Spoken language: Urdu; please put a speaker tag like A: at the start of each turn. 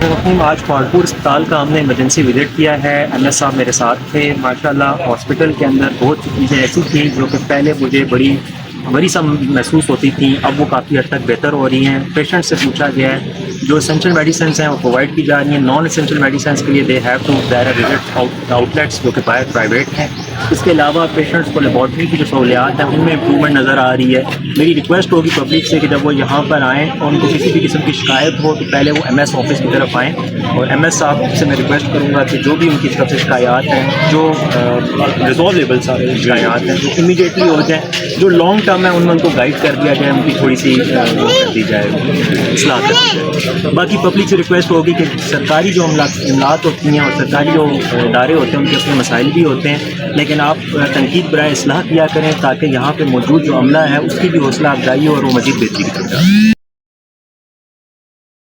A: آج کھوڑپور اسپتال کا ہم نے ایمرجنسی وزٹ کیا ہے. ایم ایس صاحب میرے ساتھ تھے. ماشاءاللہ ہاسپٹل کے اندر بہت سی چیزیں ایسی تھیں جو کہ پہلے مجھے بڑی سا محسوس ہوتی تھیں، اب وہ کافی حد تک بہتر ہو رہی ہیں. پیشنٹ سے پوچھا گیا ہے جو اسینشل میڈیسنس ہیں وہ پرووائڈ کی جا رہی ہیں. نان اسینشل میڈیسنس کے لیے they have to visit outlets جو کہ پرائیویٹ ہیں. اس کے علاوہ پیشنٹس کو لیبارٹری کی جو سہولیات ہیں ان میں امپرومنٹ نظر آ رہی ہے. میری ریکویسٹ ہوگی پبلک سے کہ جب وہ یہاں پر آئیں اور ان کو کسی بھی قسم کی شکایت ہو تو پہلے وہ ایم ایس آفس کی طرف آئیں. اور ایم ایس صاحب سے میں ریکویسٹ کروں گا کہ جو بھی ان کی طرف سے شکایات ہیں جو ریزالویبل شکایات ہیں جو امیڈیٹلی ہو جائیں، جو لانگ ٹرم ہے ان میں ان کو گائڈ کر دیا جائے، ان کی تھوڑی سی وہ کر دی جائے، اصلاح کر دی جائے. باقی پبلک سے ریکویسٹ ہوگی کہ سرکاری جو عملات ہوتی ہیں اور سرکاری جو ادارے ہوتے ہیں ان کے اپنے مسائل بھی ہوتے ہیں، لیکن آپ تنقید برائے اصلاح کیا کریں تاکہ یہاں پہ موجود جو عملہ ہے اس کی بھی حوصلہ افزائی ہو اور وہ مزید بہتری کی طرف جائے.